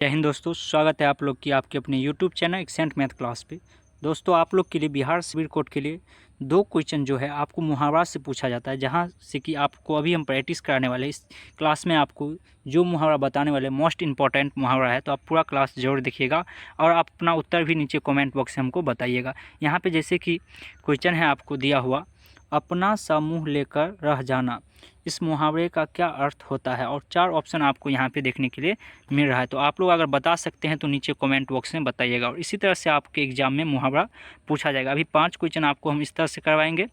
जय हिंद दोस्तों, स्वागत है आप लोग की आपके अपने YouTube channel accent math class पे। दोस्तों, आप लोग के लिए बिहार सिविल कोड के लिए दो क्वेश्चन जो है आपको मुहावरा से पूछा जाता है, जहां से कि आपको अभी हम प्रैक्टिस कराने वाले इस क्लास में आपको जो मुहावरा बताने वाले मोस्ट इंपॉर्टेंट मुहावरा है, तो आप पूरा क्लास जरूर देखिएगा और आप अपना उत्तर भी नीचे कमेंट बॉक्स में हमको बताइएगा। यहाँ पे जैसे कि क्वेश्चन है आपको दिया हुआ, अपना सा मुँह लेकर रह जाना, इस मुहावरे का क्या अर्थ होता है, और चार ऑप्शन आपको यहाँ पे देखने के लिए मिल रहा है। तो आप लोग अगर बता सकते हैं तो नीचे कमेंट बॉक्स में बताइएगा। और इसी तरह से आपके एग्जाम में मुहावरा पूछा जाएगा। अभी 5 क्वेश्चन आपको हम इस तरह से करवाएंगे,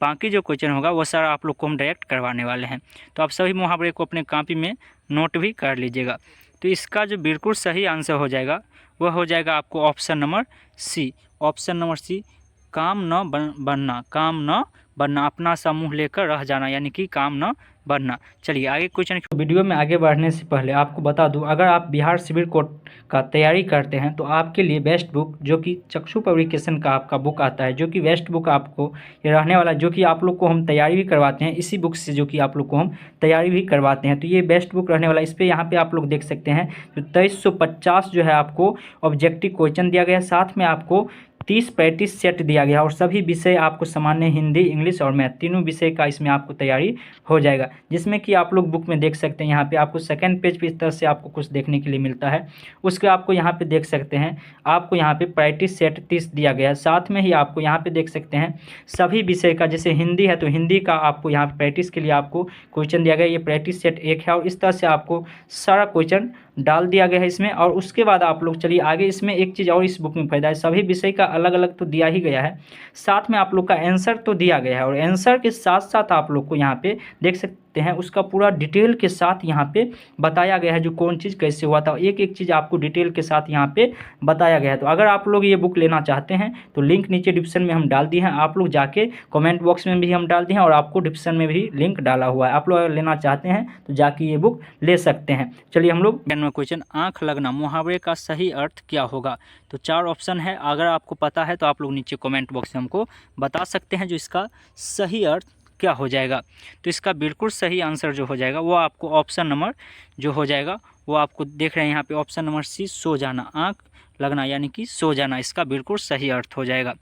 बाकी जो क्वेश्चन होगा वो सारा आप लोग को हम डायरेक्ट करवाने वाले हैं। तो आप सभी मुहावरे को अपने कॉपी में नोट भी कर लीजिएगा। तो इसका जो बिल्कुल सही आंसर हो जाएगा वह हो जाएगा आपको option number C. Option number C, काम न बनना, काम न बनना, अपना सा मुँह लेकर रह जाना, यानी कि काम न बनना। चलिए आगे क्वेश्चन। वीडियो में आगे बढ़ने से पहले आपको बता दूं, अगर आप बिहार सिविल कोड का तैयारी करते हैं तो आपके लिए बेस्ट बुक जो कि चक्षु पब्लिकेशन का आपका बुक आता है, जो कि बेस्ट बुक आपको ये रहने वाला, जो कि आप लोग को हम तैयारी भी करवाते हैं इसी बुक से, जो कि आप लोग को हम तैयारी भी करवाते हैं। तो ये बेस्ट बुक रहने वाला, इस पर यहाँ पे आप लोग देख सकते हैं तो 2350 जो है आपको ऑब्जेक्टिव क्वेश्चन दिया गया है, साथ में आपको 30 प्रैक्टिस सेट दिया गया और सभी विषय आपको सामान्य हिंदी, इंग्लिश और मैथ तीनों विषय का इसमें आपको तैयारी हो जाएगा। जिसमें कि आप लोग बुक में देख सकते हैं, यहाँ पे आपको सेकंड पेज पे इस तरह से आपको कुछ देखने के लिए मिलता है। उसके आपको यहाँ पे देख सकते हैं, आपको यहाँ पे प्रैक्टिस सेट 30 दिया गया है। साथ में ही आपको यहाँ पे देख सकते हैं सभी विषय का, जैसे हिंदी है तो हिंदी का आपको यहाँ पे प्रैक्टिस के लिए आपको क्वेश्चन दिया गया है। ये प्रैक्टिस सेट 1 है और इस तरह से आपको सारा क्वेश्चन डाल दिया गया है इसमें। और उसके बाद आप लोग चलिए आगे, इसमें एक चीज़ और इस बुक में फायदा है, सभी विषय का अलग अलग तो दिया ही गया है, साथ में आप लोग का आंसर तो दिया गया है। और आंसर के साथ साथ आप लोग को यहाँ पे देख सकते हैं उसका पूरा डिटेल के साथ यहाँ पे बताया गया है, जो कौन चीज़ कैसे हुआ था, एक एक चीज़ आपको डिटेल के साथ यहाँ पे बताया गया है। तो अगर आप लोग ये बुक लेना चाहते हैं तो लिंक नीचे डिस्क्रिप्शन में हम डाल दिए हैं, आप लोग जाके कमेंट बॉक्स में भी हम डाल दिए हैं और आपको डिस्क्रिप्शन में भी लिंक डाला हुआ है। आप लोग अगर लेना चाहते हैं तो जाके ये बुक ले सकते हैं। चलिए हम लोग क्वेश्चन, आंख लगना मुहावरे का सही अर्थ क्या होगा। तो 4 ऑप्शन है, अगर आपको पता है तो आप लोग नीचे कमेंट बॉक्स में हमको बता सकते हैं जो इसका सही अर्थ क्या हो जाएगा। तो इसका बिल्कुल सही आंसर जो हो जाएगा वो आपको ऑप्शन नंबर जो हो जाएगा वो आपको देख रहे हैं यहाँ पे, ऑप्शन नंबर सी, सो जाना, आंख लगना यानी कि सो जाना, इसका बिल्कुल सही अर्थ हो जाएगा।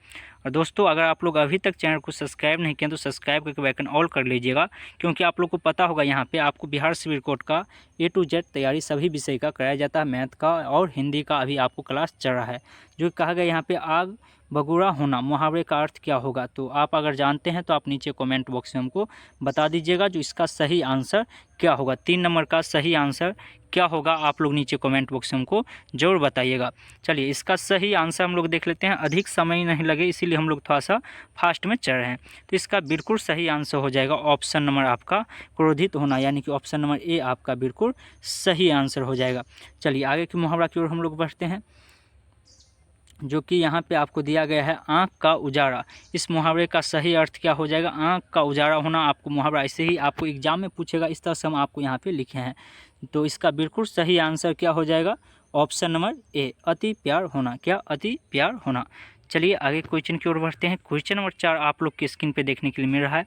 और दोस्तों, अगर आप लोग अभी तक चैनल को सब्सक्राइब नहीं किया तो सब्सक्राइब करके बेल आइकन ऑल कर लीजिएगा, क्योंकि आप लोग को पता होगा यहाँ पे आपको बिहार सिविल कोड का A to Z तैयारी सभी विषय का कराया जाता है, मैथ का और हिंदी का अभी आपको क्लास चल रहा है। जो कहा गया यहाँ पे, आग बगुड़ा होना मुहावरे का अर्थ क्या होगा। तो आप अगर जानते हैं तो आप नीचे कमेंट बॉक्स में हमको बता दीजिएगा जो इसका सही आंसर क्या होगा। 3 नंबर का सही आंसर क्या होगा आप लोग नीचे कमेंट बॉक्स में हमको जरूर बताइएगा। चलिए इसका सही आंसर हम लोग देख लेते हैं, अधिक समय नहीं लगे इसीलिए हम लोग थोड़ा सा फास्ट में चल रहे हैं। तो इसका बिल्कुल सही आंसर हो जाएगा ऑप्शन नंबर आपका, क्रोधित होना, यानी कि ऑप्शन नंबर ए आपका बिल्कुल सही आंसर हो जाएगा। चलिए आगे की मुहावरा की ओर हम लोग बढ़ते हैं, जो कि यहाँ पे आपको दिया गया है, आँख का उजाड़ा, इस मुहावरे का सही अर्थ क्या हो जाएगा। आँख का उजाड़ा होना आपको मुहावरा ऐसे ही आपको एग्जाम में पूछेगा, इस तरह से हम आपको यहाँ पे लिखे हैं। तो इसका बिल्कुल सही आंसर क्या हो जाएगा, ऑप्शन नंबर ए, अति प्यार होना। क्या, अति प्यार होना। चलिए आगे क्वेश्चन की ओर बढ़ते हैं। क्वेश्चन नंबर 4 आप लोग के स्क्रीन पे देखने के लिए मिल रहा है।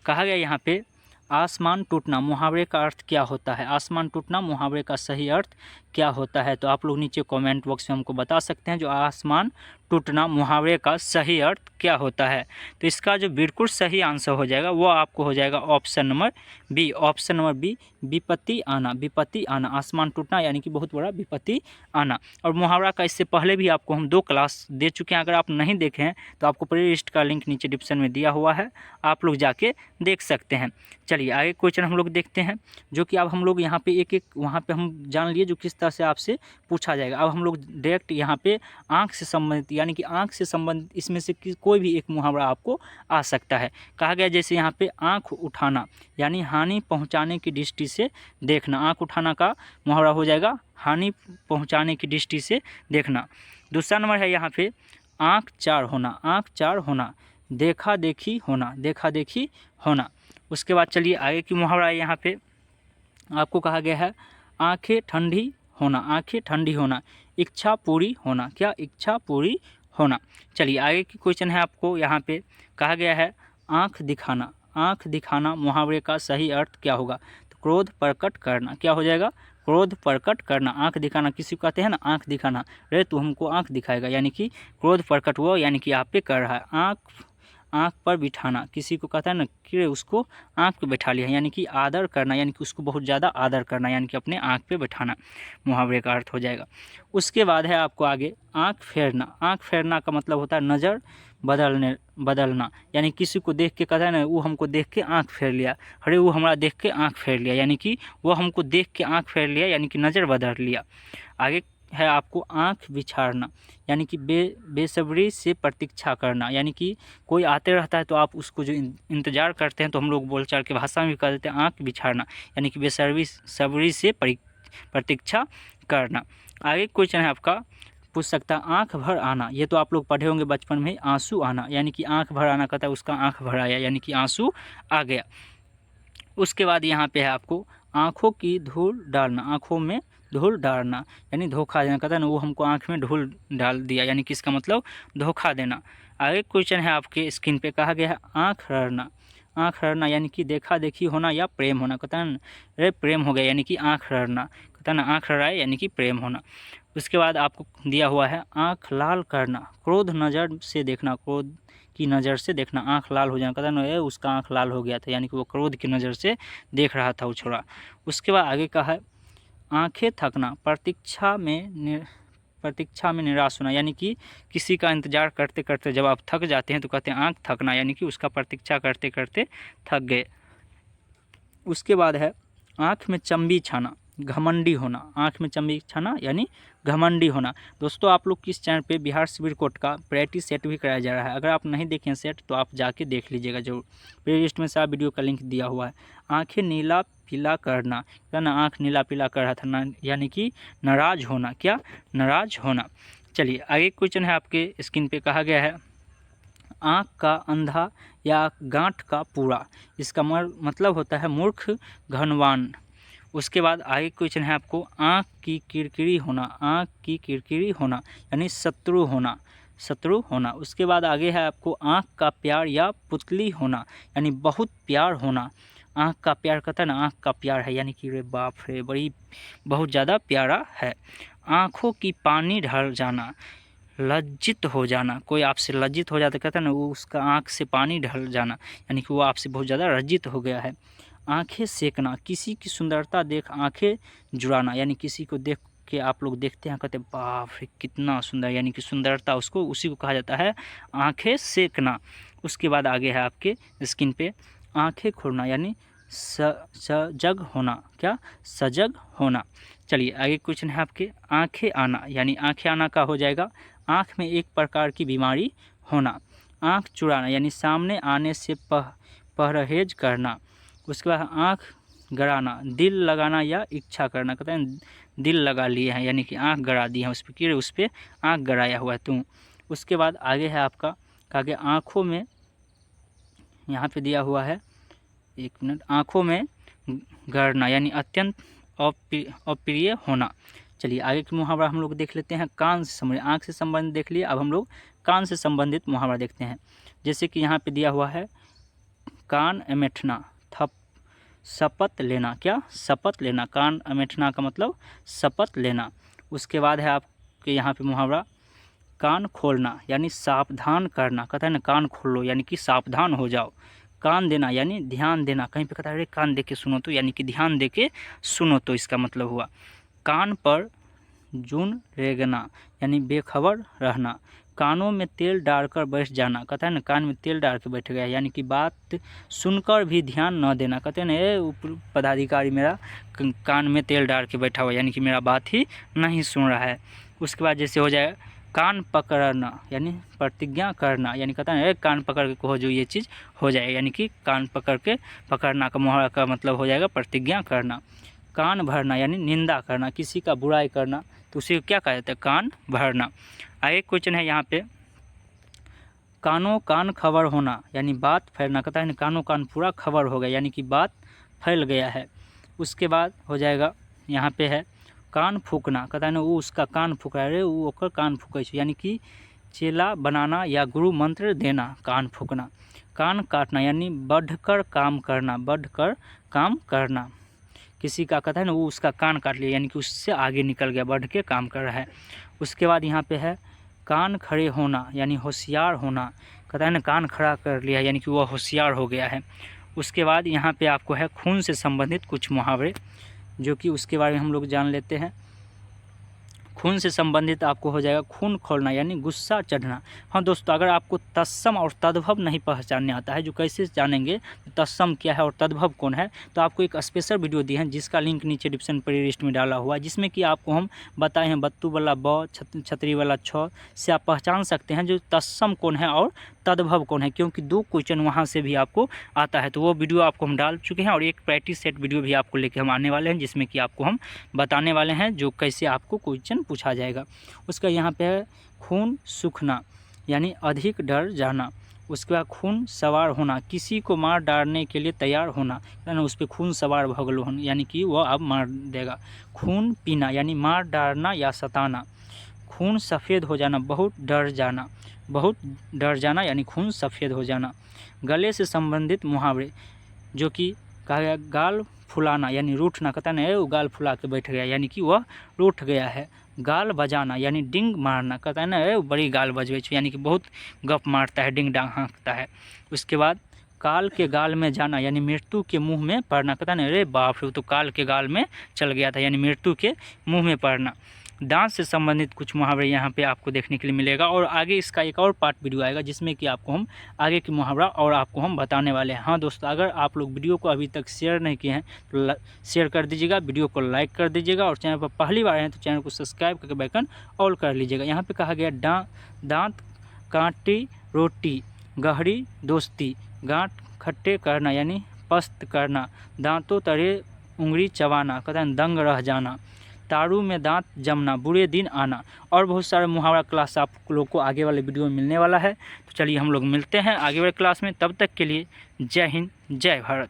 कहा गया यहाँ पे, आसमान टूटना मुहावरे का अर्थ क्या होता है। आसमान टूटना मुहावरे का सही अर्थ क्या होता है। तो आप लोग नीचे कमेंट बॉक्स में हमको बता सकते हैं जो आसमान टूटना मुहावरे का सही अर्थ क्या होता है। तो इसका जो बिल्कुल सही आंसर हो जाएगा वो आपको हो जाएगा option number B. Option number B, विपत्ति आना, विपत्ति आना, आसमान टूटना यानी कि बहुत बड़ा विपत्ति आना। और मुहावरा का इससे पहले भी आपको हम 2 क्लास दे चुके हैं, अगर आप नहीं देखे हैं तो आपको प्ले लिस्ट का लिंक नीचे डिस्क्रिप्शन में दिया हुआ है, आप लोग जाके देख सकते हैं। चलिए आगे क्वेश्चन हम लोग देखते हैं, जो कि अब हम लोग यहाँ पे एक एक वहाँ पे हम जान लिए जो किस तरह से आपसे पूछा जाएगा। अब हम लोग डायरेक्ट यहाँ पे आँख से संबंधित, यानी कि आँख से संबंधित इसमें से कोई भी एक मुहावरा आपको आ सकता है। कहा गया जैसे यहाँ पे, आँख उठाना यानी हानि पहुँचाने की दृष्टि से देखना। आँख उठाना का मुहावरा हो जाएगा हानि पहुँचाने की दृष्टि से देखना। दूसरा नंबर है यहाँ पे, आँख चार होना, आँख चार होना, देखा देखी होना, देखा देखी होना। उसके बाद चलिए आगे की मुहावरा है, यहाँ पे आपको कहा गया है, आंखें ठंडी होना, आंखें ठंडी होना, इच्छा पूरी होना। क्या, इच्छा पूरी होना। चलिए आगे की क्वेश्चन है, आपको यहाँ पे कहा गया है, आंख दिखाना, आंख दिखाना मुहावरे का सही अर्थ क्या होगा। तो क्रोध प्रकट करना। क्या हो जाएगा, क्रोध प्रकट करना, आँख दिखाना, किसी को कहते हैं ना आँख दिखाना, अरे तू हमको आँख दिखाएगा, यानी कि क्रोध प्रकट हुआ यानी कि आप पे कर रहा है। आँख पर बिठाना, किसी को कहता है ना कि उसको आँख पे बैठा लिया, यानी कि आदर करना, यानी कि उसको बहुत ज़्यादा आदर करना, यानी कि अपने आँख पे बैठाना, मुहावरे का अर्थ हो जाएगा। उसके बाद है आपको आगे आँख फेरना। आँख फेरना का मतलब होता है नज़र बदलना, यानी किसी को देख के कहता है ना वो हमको देख के आँख फेर लिया, अरे वो हमारा देख के आँख फेर लिया, यानी कि वो हमको देख के आँख फेर लिया, यानी कि नज़र बदल लिया। आगे है आपको आँख बिछाड़ना, यानी कि बेसब्री से प्रतीक्षा करना, यानी कि कोई आते रहता है तो आप उसको जो इंतज़ार करते हैं, तो हम लोग बोलचाल की भाषा में भी कह देते हैं आँख बिछाड़ना, यानी कि बेसब्री से प्रतीक्षा करना। आगे क्वेश्चन है आपका पूछ सकता है आँख भर आना, ये तो आप लोग पढ़े होंगे बचपन में, आंसू आना, यानी कि आँख भर आना कहता है उसका आँख भर आया, यानी कि आंसू आ गया। उसके बाद यहाँ पे है आपको आँखों की धूल डालना, आँखों में धूल डालना, यानी धोखा देना, कहता है ना वो हमको आँख में धूल डाल दिया, यानी कि इसका मतलब धोखा देना। आगे क्वेश्चन है आपके स्क्रीन पे कहा गया है आँख रड़ना। आँख रड़ना यानी कि देखा देखी होना या प्रेम होना, कहता है ना अरे प्रेम हो गया, यानी कि आँख रड़ना, कहता है ना आँख रड़ाए यानी कि प्रेम होना। उसके बाद आपको दिया हुआ है आँख लाल करना, क्रोध नज़र से देखना, क्रोध की नज़र से देखना, आँख लाल हो जाना, कहता ना ये उसका आँख लाल हो गया था, यानी कि वो क्रोध की नज़र से देख रहा था वो छोरा। उसके बाद आगे का है आँखें थकना, प्रतीक्षा में निराश होना, यानी कि किसी का इंतज़ार करते करते जब आप थक जाते हैं तो कहते हैं आँख थकना, यानी कि उसका प्रतीक्षा करते करते थक गए। उसके बाद है आँख में चंबी छाना, घमंडी होना, आँख में चंबी छाना यानी घमंडी होना। दोस्तों आप लोग किस चैनल पे बिहार सिविल कोड का प्रैक्टिस सेट भी कराया जा रहा है, अगर आप नहीं देखें सेट तो आप जाके देख लीजिएगा जरूर, प्लेलिस्ट में सारा वीडियो का लिंक दिया हुआ है। आँखें नीला पीला करना, क्या ना आँख नीला पीला कर रहा था ना, यानी कि नाराज होना, क्या नाराज होना। चलिए आगे क्वेश्चन है आपके स्क्रीन पे कहा गया है आँख का अंधा या गांठ का पूरा, इसका मतलब होता है मूर्ख घनवान। उसके बाद आगे क्वेश्चन है आपको आँख की किरकिरी होना, आँख की किरकिरी होना यानी शत्रु होना। उसके बाद आगे है आपको आँख का प्यार या पुतली होना, यानी बहुत प्यार होना। आँख का प्यार कहता है ना आँख का प्यार है, यानी कि रे बाप रे बड़ी बहुत ज़्यादा प्यारा है। आँखों की पानी ढल जाना, लज्जित हो जाना, कोई आपसे लज्जित हो जाता कहता है ना वो उसका आँख से पानी ढल जाना, यानी कि वो आपसे बहुत ज़्यादा लज्जित हो गया है। आँखें सेकना, किसी की सुंदरता देख आँखें जुड़ाना, यानी किसी को देख के आप लोग देखते हैं कहते बाप रे कितना सुंदर, यानी कि सुंदरता उसको उसी को कहा जाता है आँखें सेकना। उसके बाद आगे है आपके स्किन पे आँखें खोलना, यानी सजग होना, क्या सजग होना। चलिए आगे क्वेश्चन है आपके आँखें आना, यानी आँखें आना का हो जाएगा आँख में एक प्रकार की बीमारी होना। आँख चुराना यानी सामने आने से परहेज करना। उसके बाद आँख गड़ाना, दिल लगाना या इच्छा करना, कहते हैं दिल लगा लिए हैं, यानी कि आँख गड़ा दी है उस पर, कि उस पर आँख गड़ाया हुआ है तू। उसके बाद आगे है आपका आगे आँखों में, यहाँ पे दिया हुआ है एक मिनट, आँखों में गड़ना यानी अत्यंत अप्रिय होना। चलिए आगे की मुहावरा हम लोग देख लेते हैं कान से संबंधित, आँख से संबंधित देख लिए, अब हम लोग कान से संबंधित मुहावरा देखते हैं। जैसे कि यहाँ पे दिया हुआ है कान अमेठना, शपथ लेना, क्या शपथ लेना, कान अमेठना का मतलब शपथ लेना। उसके बाद है आपके यहाँ पे मुहावरा कान खोलना, यानी सावधान करना, कहता है ना कान खोल लो, यानी कि सावधान हो जाओ। कान देना यानी ध्यान देना, कहीं पे कहता है अरे कान दे के सुनो तो, यानी कि ध्यान दे के सुनो तो इसका मतलब हुआ। कान पर जून रेंगना यानी बेखबर रहना। कानों में तेल डालकर बैठ जाना, कहता है ना कान में तेल डाल के बैठ गया, यानी कि बात सुनकर भी ध्यान न देना, कहते हैं ना ये पदाधिकारी मेरा कान में तेल डाल के बैठा हुआ, यानी कि मेरा बात ही नहीं सुन रहा है। उसके बाद जैसे हो जाए कान पकड़ना यानी प्रतिज्ञा करना, यानी कहता है कान पकड़ के कहो जो ये चीज़ हो जाए, यानी कि कान पकड़ के पकड़ना का मुहावरा का मतलब हो जाएगा प्रतिज्ञा करना। कान भरना यानी निंदा करना, किसी का बुराई करना तो उसे क्या कहा जाता है कान भरना। आगे क्वेश्चन है यहाँ पे कानों कान खबर होना, यानी बात फैलना, कहता है ना कानों कान पूरा खबर हो गया, यानी कि बात फैल गया है। उसके बाद हो जाएगा यहाँ पे है कान फूकना, कहता है ना वो उसका कान फूक रहा है, वो ओकर कान फूकै छै, यानी कि चेला बनाना या गुरु मंत्र देना, कान फूकना। कान काटना यानी बढ़कर काम करना, बढ़कर काम करना। किसी का कहता है ना वो उसका कान काट लिया, यानी कि उससे आगे निकल गया, बढ़ के काम कर रहा है। उसके बाद यहाँ पे है कान खड़े होना, यानी होशियार होना, कहता है ना कान खड़ा कर लिया, यानी कि वह होशियार हो गया है। उसके बाद यहाँ पे आपको है खून से संबंधित कुछ मुहावरे, जो कि उसके बारे में हम लोग जान लेते हैं। खून से संबंधित आपको हो जाएगा खून खौलना, यानी गुस्सा चढ़ना। हाँ दोस्तों, अगर आपको तत्सम और तद्भव नहीं पहचानने आता है, जो कैसे जानेंगे तत्सम क्या है और तद्भव कौन है, तो आपको एक स्पेशल वीडियो दी है जिसका लिंक नीचे डिस्क्रिप्शन प्लेलिस्ट में डाला हुआ है, जिसमें कि आपको हम बताए हैं बत्तू वाला ब, छतरी वाला छ से आप पहचान सकते हैं जो तत्सम कौन है और तद्भव कौन है, क्योंकि 2 क्वेश्चन वहाँ से भी आपको आता है। तो वो वीडियो आपको हम डाल चुके हैं और एक प्रैक्टिस सेट वीडियो भी आपको लेके हम आने वाले हैं, जिसमें कि आपको हम बताने वाले हैं जो कैसे आपको क्वेश्चन पूछा जाएगा। उसका यहाँ पे है खून सूखना, यानी अधिक डर जाना। उसके बाद खून सवार होना, किसी को मार डालने के लिए तैयार होना, यानी उस पर खून सवार भगल होना, यानी कि वह अब मार देगा। खून पीना, यानी मार डालना या सताना। खून सफ़ेद हो जाना, बहुत डर जाना, बहुत डर जाना, यानी खून सफ़ेद हो जाना। गले से संबंधित मुहावरे, जो कि कहा गया गाल फुलाना, यानी रूठना, कहता नहीं वो गाल फुला के बैठ गया, यानी कि वह रूठ गया है। गाल बजाना, यानी डिंग मारना, कहता है ना वो बड़ी गाल बजवे, यानी कि बहुत गप मारता है, डिंग डांग हाँकता है। उसके बाद काल के गाल में जाना, यानी मृत्यु के मुंह में पड़ना, कहता है ना अरे बाप रे तो काल के गाल में चल गया था, यानी मृत्यु के मुंह में पड़ना। दांत से संबंधित कुछ मुहावरे यहाँ पे आपको देखने के लिए मिलेगा, और आगे इसका एक और पार्ट वीडियो आएगा जिसमें कि आपको हम आगे की मुहावरा और आपको हम बताने वाले हैं। हाँ दोस्तों, अगर आप लोग वीडियो को अभी तक शेयर नहीं किए हैं तो शेयर कर दीजिएगा, वीडियो को लाइक कर दीजिएगा, और चैनल पर पहली बार हैं तो चैनल को सब्सक्राइब करके बेल ऑल कर लीजिएगा। यहाँ पर कहा गया दांत काटी रोटी, गहरी दोस्ती, गांठ खट्टे करना, यानी पस्त करना, दांतों तले उंगली चबाना, कहता है दंग रह जाना, तारू में दांत जमना, बुरे दिन आना, और बहुत सारे मुहावरा क्लास आप लोग को आगे वाले वीडियो में मिलने वाला है। तो चलिए हम लोग मिलते हैं आगे वाले क्लास में, तब तक के लिए जय हिंद, जय भारत।